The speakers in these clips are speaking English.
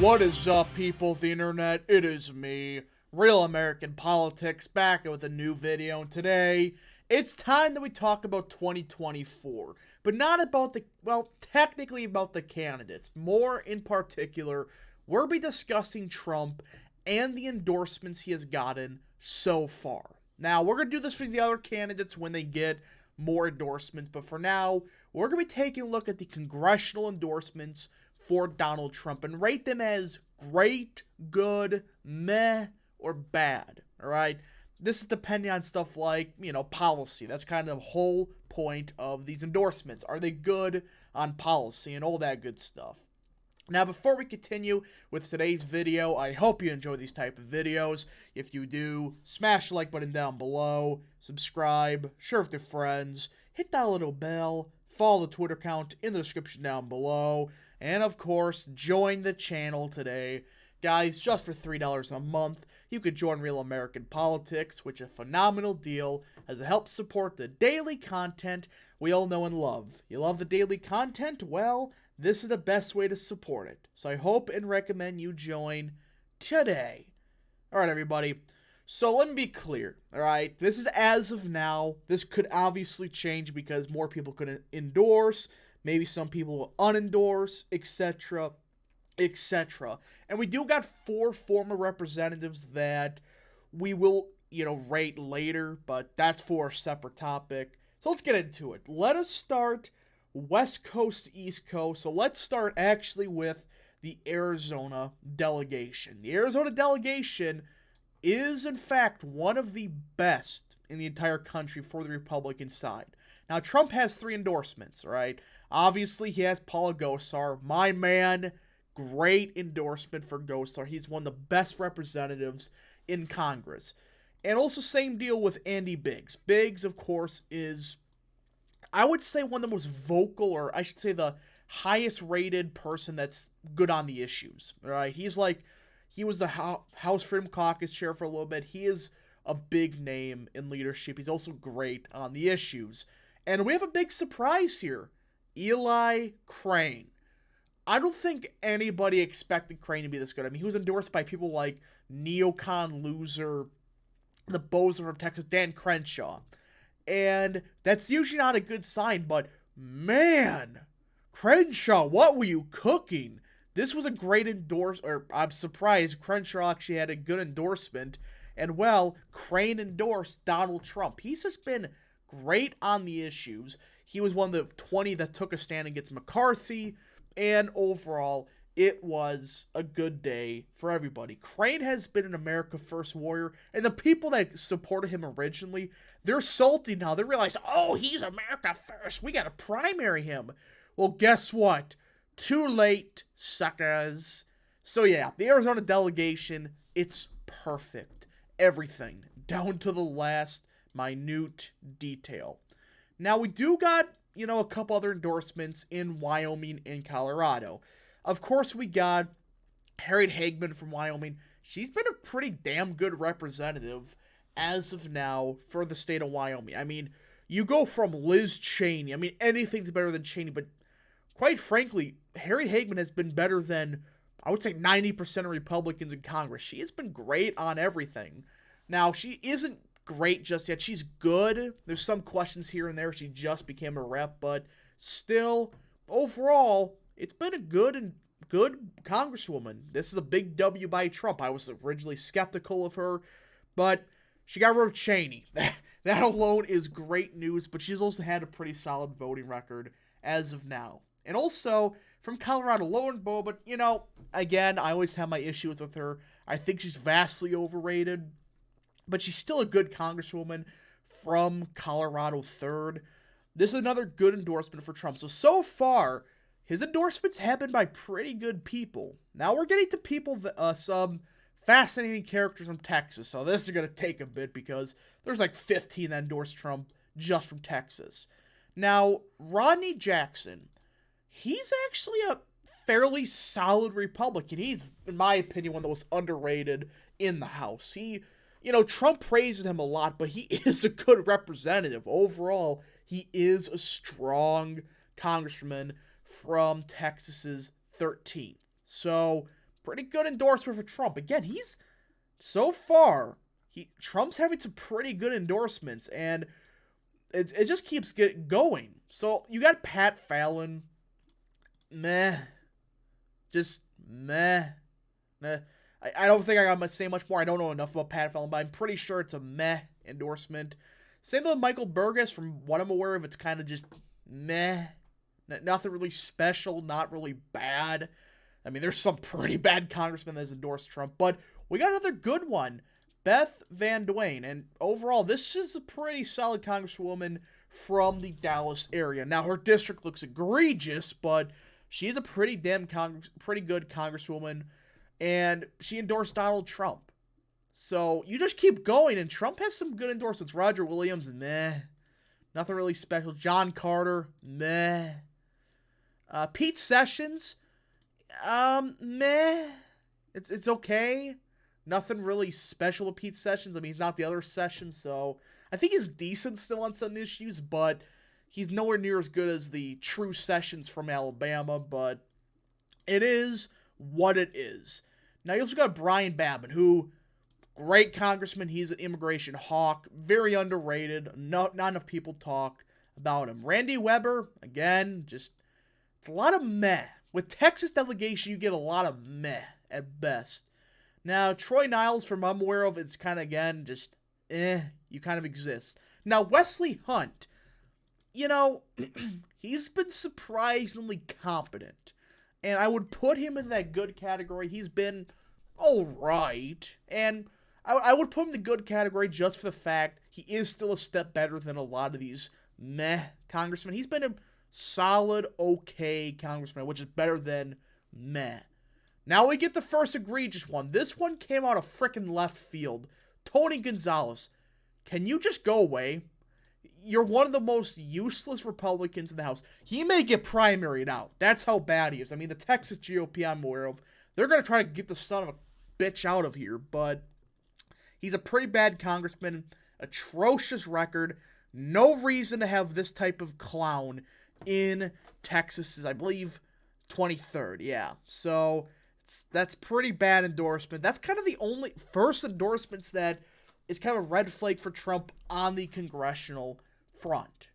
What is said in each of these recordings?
What is up, people of the internet? It is me, Real American Politics, back with a new video. And today, it's time that we talk about 2024. But not about technically about the candidates. More in particular, we'll be discussing Trump and the endorsements he has gotten so far. Now, we're going to do this for the other candidates when they get more endorsements. But for now, we're going to be taking a look at the congressional endorsements for Donald Trump and rate them as great, good, meh, or bad, all right? This is depending on stuff like, policy. That's kind of the whole point of these endorsements. Are they good on policy and all that good stuff? Now, before we continue with today's video, I hope you enjoy these type of videos. If you do, smash the like button down below, subscribe, share with your friends, hit that little bell, follow the Twitter account in the description down below, and of course, join the channel today. Guys, just for $3 a month, you could join Real American Politics, which is a phenomenal deal as it helps support the daily content we all know and love. You love the daily content? Well, this is the best way to support it. So I hope and recommend you join today. Alright, everybody. So let me be clear, alright? This is as of now. This could obviously change because more people could endorse. Maybe some people will unendorse, etc., etc. And we do got 4 former representatives that we will, rate later, but that's for a separate topic. So let's get into it. Let us start West Coast to East Coast. So let's start actually with the Arizona delegation. The Arizona delegation is, in fact, one of the best in the entire country for the Republican side. Now, Trump has 3 endorsements, right? Obviously, he has Paul Gosar, my man. Great endorsement for Gosar. He's one of the best representatives in Congress. And also same deal with Andy Biggs. Biggs, of course, is, I would say, one of the most vocal, or I should say the highest rated person that's good on the issues, right? He was the House Freedom Caucus chair for a little bit. He is a big name in leadership. He's also great on the issues. And we have a big surprise here. Eli Crane. I don't think anybody expected Crane to be this good. I mean, he was endorsed by people like neocon loser, the bozo from Texas, Dan Crenshaw. And that's usually not a good sign, but man, Crenshaw, what were you cooking? This was a great endorsement, or I'm surprised Crenshaw actually had a good endorsement. And well, Crane endorsed Donald Trump. He's just been great on the issues. He was one of the 20 that took a stand against McCarthy, and overall, it was a good day for everybody. Crane has been an America First warrior, and the people that supported him originally, they're salty now. They realize, oh, he's America First. We got to primary him. Well, guess what? Too late, suckers. So yeah, the Arizona delegation, it's perfect. Everything, down to the last minute detail. Now, we do got, a couple other endorsements in Wyoming and Colorado. Of course, we got Harriet Hagman from Wyoming. She's been a pretty damn good representative as of now for the state of Wyoming. I mean, you go from Liz Cheney. I mean, anything's better than Cheney, but quite frankly, Harriet Hagman has been better than, I would say, 90% of Republicans in Congress. She has been great on everything. Now, she isn't great just yet. She's good. There's some questions here and there. She just became a rep, but still, overall, it's been a good congresswoman. This is a big W by Trump. I was originally skeptical of her, but she got rid of Cheney. That alone is great news, but she's also had a pretty solid voting record as of now. And also, from Colorado, lo and behold, but, again, I always have my issues with her. I think she's vastly overrated. But she's still a good congresswoman from Colorado 3rd. This is another good endorsement for Trump. So far, his endorsements have been by pretty good people. Now we're getting to people, some fascinating characters from Texas. So this is going to take a bit because there's like 15 that endorse Trump just from Texas. Now, Rodney Jackson, he's actually a fairly solid Republican. He's, in my opinion, one of the most underrated in the House. Trump praises him a lot, but he is a good representative. Overall, he is a strong congressman from Texas's 13th. So, pretty good endorsement for Trump. Again, so far, Trump's having some pretty good endorsements, and it just keeps going. So you got Pat Fallon, meh, just meh. I don't think I got to say much more. I don't know enough about Pat Fallon, but I'm pretty sure it's a meh endorsement. Same with Michael Burgess. From what I'm aware of, it's kind of just meh. Nothing really special, not really bad. I mean, there's some pretty bad congressmen that's endorsed Trump, but we got another good one, Beth Van Duyne. And overall, this is a pretty solid congresswoman from the Dallas area. Now, her district looks egregious, but she's a pretty good congresswoman, and she endorsed Donald Trump. So you just keep going, and Trump has some good endorsements. Roger Williams, meh. Nothing really special. John Carter, meh. Pete Sessions, meh. It's okay. Nothing really special with Pete Sessions. I mean, he's not the other Sessions, so I think he's decent still on some issues, but he's nowhere near as good as the true Sessions from Alabama, but it is what it is. Now, you also got Brian Babin, who, great congressman. He's an immigration hawk, very underrated. Not enough people talk about him. Randy Weber, again, just, it's a lot of meh. With Texas delegation, you get a lot of meh at best. Now, Troy Niles, from I'm aware of, it's kind of, again, just, you kind of exist. Now, Wesley Hunt, he's been surprisingly competent. And I would put him in that good category. He's been all right. And I would put him in the good category just for the fact he is still a step better than a lot of these meh congressmen. He's been a solid, okay congressman, which is better than meh. Now we get the first egregious one. This one came out of frickin' left field. Tony Gonzalez. Can you just go away? You're one of the most useless Republicans in the House. He may get primaried out. That's how bad he is. I mean, the Texas GOP I'm aware of, they're going to try to get the son of a bitch out of here, but he's a pretty bad congressman. Atrocious record. No reason to have this type of clown in Texas, I believe, 23rd. Yeah, so that's pretty bad endorsement. That's kind of the only first endorsements that is kind of a red flag for Trump on the congressional front.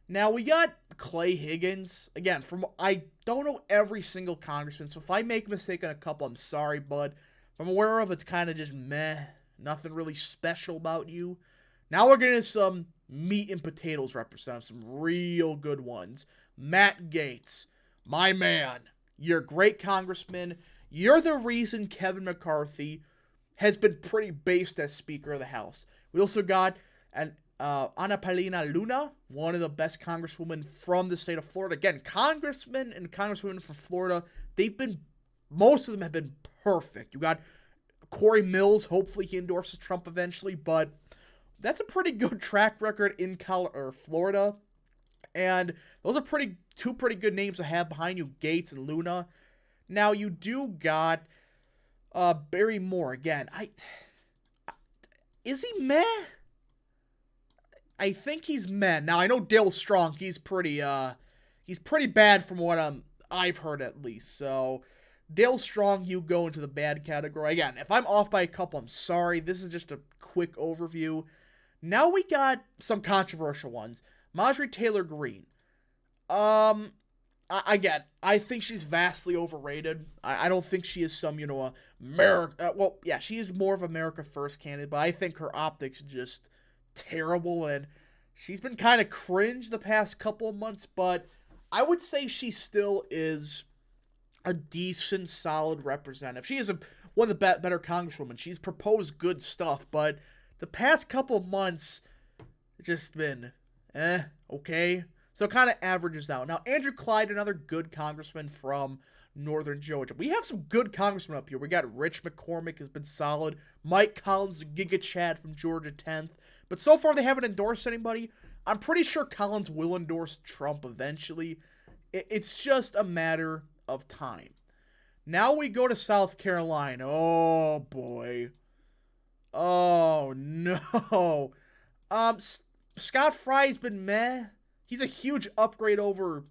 Now, we got Clay Higgins. Again, I don't know every single congressman, so if I make a mistake on a couple, I'm sorry, but if I'm aware of, it's kind of just meh. Nothing really special about you. Now we're getting some meat and potatoes representatives, some real good ones. Matt Gaetz, my man. You're a great congressman. You're the reason Kevin McCarthy has been pretty based as Speaker of the House. We also got Ana Paulina Luna, one of the best congresswomen from the state of Florida. Again, congressmen and congresswomen from Florida, most of them have been perfect. You got Corey Mills, hopefully he endorses Trump eventually, but that's a pretty good track record in Florida. And those are two pretty good names to have behind you, Gaetz and Luna. Now, you do got Barry Moore. Again, is he meh? I think he's meh. Now, I know Dale Strong, he's pretty bad from what I've heard at least. So, Dale Strong, you go into the bad category. Again, if I'm off by a couple, I'm sorry. This is just a quick overview. Now we got some controversial ones. Marjorie Taylor Greene. Again, I think she's vastly overrated. I don't think she is some, America. She is more of America First candidate, but I think her optics just terrible, and she's been kind of cringe the past couple of months, but I would say she still is a decent, solid representative. She is one of the better congresswomen. She's proposed good stuff, but the past couple of months, it's just been, okay. So it kind of averages out. Now, Andrew Clyde, another good congressman from northern Georgia. We have some good congressmen up here. We got Rich McCormick has been solid. Mike Collins, Giga Chad from Georgia 10th. But so far, they haven't endorsed anybody. I'm pretty sure Collins will endorse Trump eventually. It's just a matter of time. Now we go to South Carolina. Oh, boy. Oh, no. Scott Fry's been meh. He's a huge upgrade over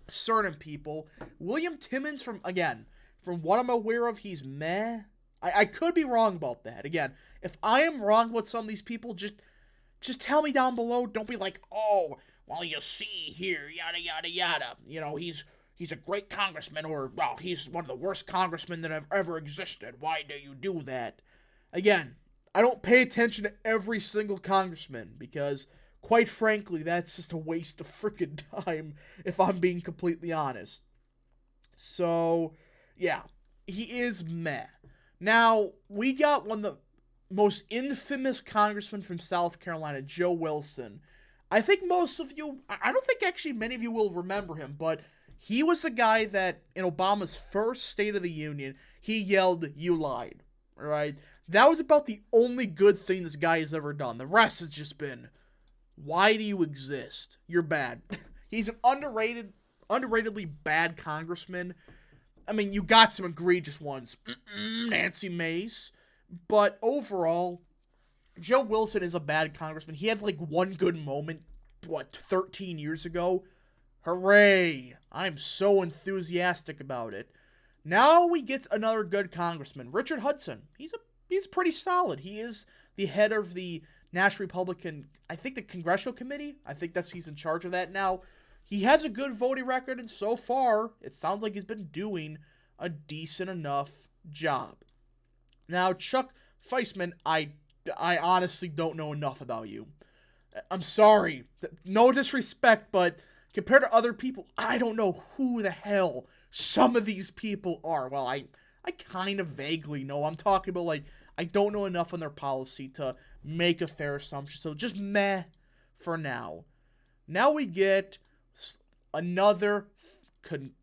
certain people. William Timmons from what I'm aware of, he's meh. I could be wrong about that. Again, if I am wrong about some of these people, just tell me down below. Don't be like, oh, well, you see here, yada, yada, yada. You know, he's a great congressman, or, well, he's one of the worst congressmen that have ever existed. Why do you do that? Again, I don't pay attention to every single congressman, because, quite frankly, that's just a waste of freaking time, if I'm being completely honest. So, yeah, he is meh. Now, we got one of the most infamous congressmen from South Carolina, Joe Wilson. I think most of you, I don't think actually many of you will remember him, but he was the guy that in Obama's first State of the Union, he yelled, "You lied," right? That was about the only good thing this guy has ever done. The rest has just been, why do you exist? You're bad. He's an underratedly bad congressman. I mean, you got some egregious ones. Nancy Mace. But overall, Joe Wilson is a bad congressman. He had like one good moment, 13 years ago? Hooray! I'm so enthusiastic about it. Now we get another good congressman, Richard Hudson. He's pretty solid. He is the head of the National Republican, I think the Congressional Committee. I think he's in charge of that now. He has a good voting record, and so far, it sounds like he's been doing a decent enough job. Now, Chuck Feisman, I honestly don't know enough about you. I'm sorry. No disrespect, but compared to other people, I don't know who the hell some of these people are. Well, I kind of vaguely know. I'm talking about, like, I don't know enough on their policy to make a fair assumption. So just meh for now. Now we get another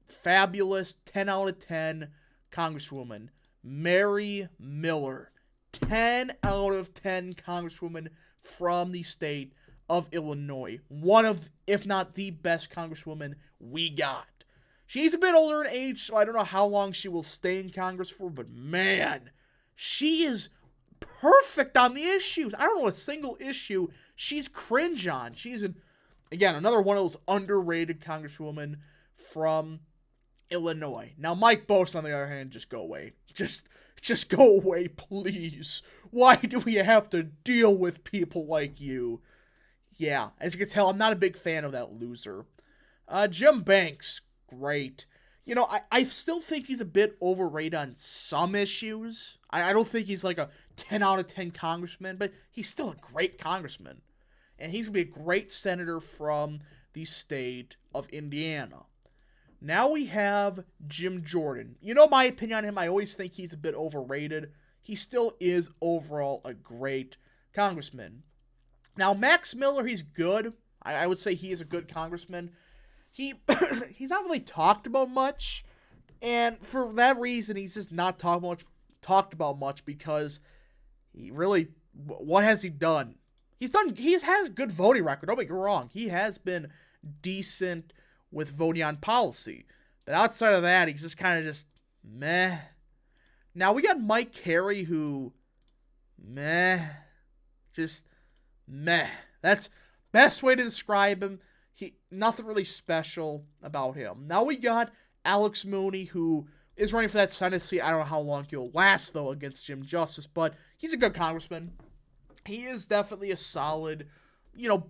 fabulous 10 out of 10 Congresswoman, Mary Miller. 10 out of 10 Congresswoman from the state of Illinois. One of, if not the best Congresswoman we got. She's a bit older in age, so I don't know how long she will stay in Congress for, but man, she is perfect on the issues. I don't know a single issue she's cringe on. She's again, another one of those underrated congresswomen from Illinois. Now, Mike Bost, on the other hand, just go away. Just go away, please. Why do we have to deal with people like you? Yeah, as you can tell, I'm not a big fan of that loser. Jim Banks, great. You know, I still think he's a bit overrated on some issues. I don't think he's like a 10 out of 10 congressman, but he's still a great congressman. And he's going to be a great senator from the state of Indiana. Now we have Jim Jordan. You know my opinion on him. I always think he's a bit overrated. He still is overall a great congressman. Now, Max Miller, he's good. I would say he is a good congressman. He's not really talked about much. And for that reason, he's just not talked about much because what has he done? He has a good voting record, don't get me wrong. He has been decent with voting on policy. But outside of that, he's just kind of just meh. Now, we got Mike Carey, who just meh. That's best way to describe him. Nothing really special about him. Now we got Alex Mooney, who is running for that Senate seat. I don't know how long he'll last, though, against Jim Justice, but he's a good congressman. He is definitely a solid,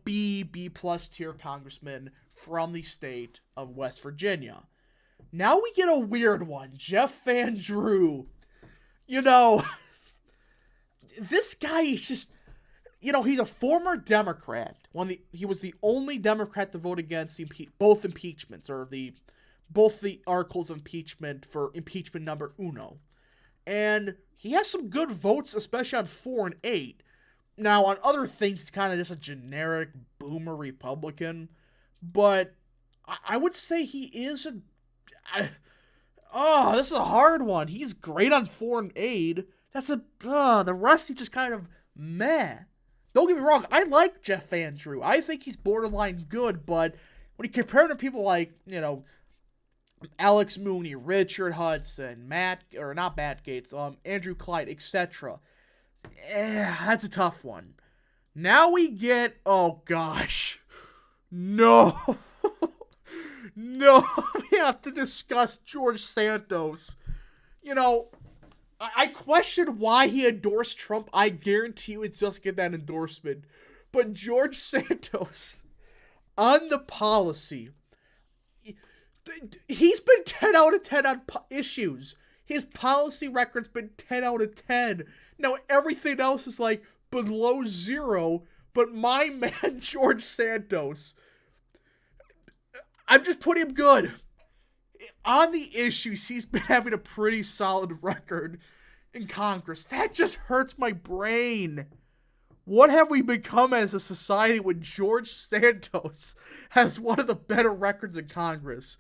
B+ tier congressman from the state of West Virginia. Now we get a weird one, Jeff Van Drew. This guy is just, he's a former Democrat. He was the only Democrat to vote against both impeachments, or both the articles of impeachment for impeachment number uno. And he has some good votes, especially on 4 and 8. Now, on other things, he's kind of just a generic boomer Republican. But I would say he is this is a hard one. He's great on 4 and 8. The rest he's just kind of meh. Don't get me wrong, I like Jeff Van Drew. I think he's borderline good, but when you compare him to people like, Alex Mooney, Richard Hudson, not Matt Gaetz, Andrew Clyde, etc., that's a tough one. Now we get, oh gosh, no, we have to discuss George Santos. You know, I question why he endorsed Trump. I guarantee you it's just to get that endorsement. But George Santos, on the policy, he's been 10 out of 10 on issues. His policy record's been 10 out of 10. Now, everything else is like below 0. But my man, George Santos, I'm just putting him good. On the issues, he's been having a pretty solid record in Congress. That just hurts my brain. What have we become as a society when George Santos has one of the better records in Congress?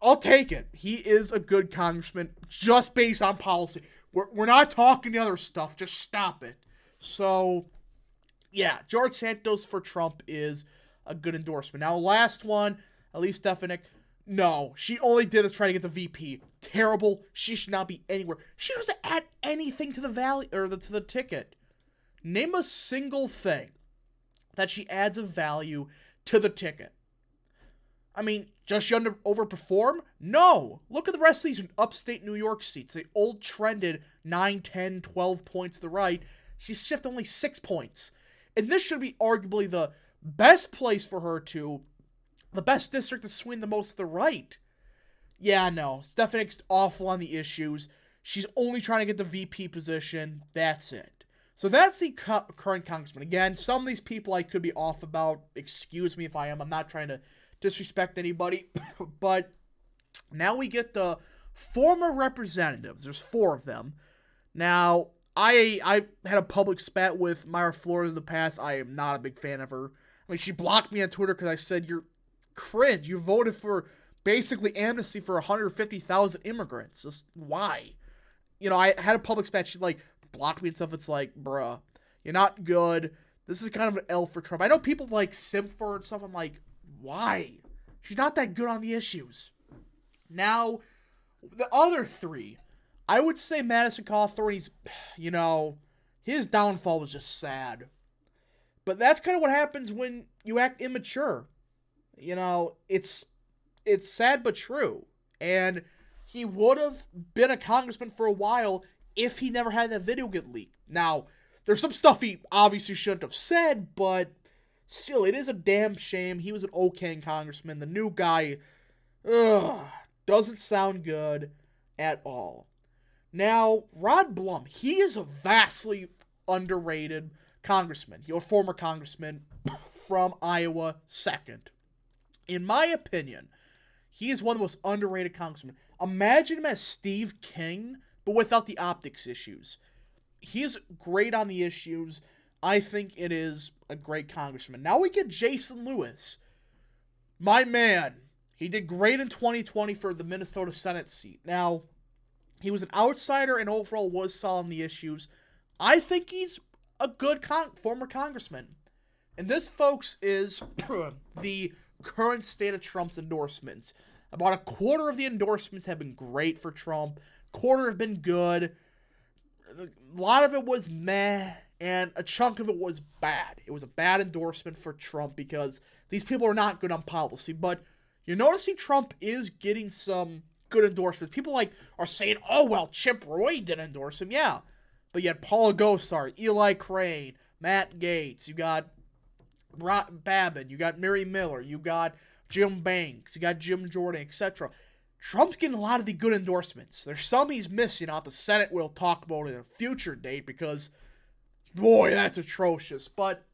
I'll take it. He is a good congressman just based on policy. We're not talking the other stuff. Just stop it. So, yeah, George Santos for Trump is a good endorsement. Now, last one, Elise Stefanik. No, she only did this trying to get the VP. Terrible. She should not be anywhere. She doesn't add anything to the to the ticket. Name a single thing that she adds of value to the ticket. I mean, does she overperform? No. Look at the rest of these upstate New York seats. They all trended 9, 10, 12 points to the right. She's shifted only 6 points. And this should be arguably the best place for her to, the best district to swing the most to the right. Yeah, no. Stefanik's awful on the issues. She's only trying to get the VP position. That's it. So that's the current congressman. Again, some of these people I could be off about. Excuse me if I am. I'm not trying to disrespect anybody. But now we get the former representatives. There's 4 of them. Now, I had a public spat with Myra Flores in the past. I am not a big fan of her. I mean, she blocked me on Twitter because I said, you're cringe. You voted for basically amnesty for 150,000 immigrants. Just why? You know, I had a public spat. She blocked me and stuff. It's like, bruh, you're not good. This is kind of an L for Trump. I know people simp for her and stuff. I'm like, why? She's not that good on the issues. Now, the other 3, I would say Madison Cawthorn's, his downfall was just sad. But that's kind of what happens when you act immature. It's sad but true. And he would have been a congressman for a while if he never had that video get leaked. Now, there's some stuff he obviously shouldn't have said, but still, it is a damn shame. He was an okay congressman. The new guy, doesn't sound good at all. Now, Rod Blum, he is a vastly underrated congressman. You're a former congressman from Iowa, 2nd. In my opinion, he is one of the most underrated congressmen. Imagine him as Steve King, but without the optics issues. He's great on the issues. I think it is a great congressman. Now we get Jason Lewis. My man. He did great in 2020 for the Minnesota Senate seat. Now, he was an outsider and overall was solid on the issues. I think he's a good former congressman. And this, folks, is the current state of Trump's endorsements. About a quarter of the endorsements have been great for Trump. Quarter have been good. A lot of it was meh, and a chunk of it was bad. It was a bad endorsement for Trump because these people are not good on policy. But you're noticing Trump is getting some good endorsements. People are saying, oh, well, Chip Roy didn't endorse him. Yeah. But you had Paula Gosar, Eli Crane, Matt Gaetz. You got Babin. You got Mary Miller. You got Jim Banks. You got Jim Jordan, etc. Trump's getting a lot of the good endorsements. There's some he's missing out. The Senate we'll talk about in a future date because, boy, that's atrocious. But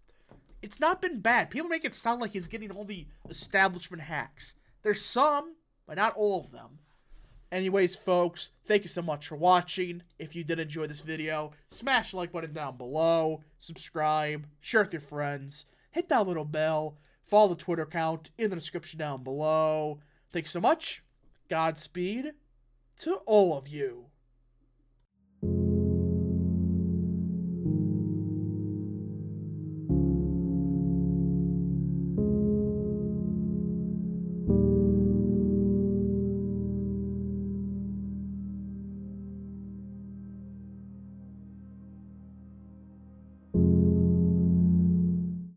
it's not been bad. People make it sound like he's getting all the establishment hacks. There's some, but not all of them. Anyways, folks, thank you so much for watching. If you did enjoy this video, smash the like button down below, subscribe, share with your friends, hit that little bell, follow the Twitter account in the description down below. Thanks so much. Godspeed to all of you.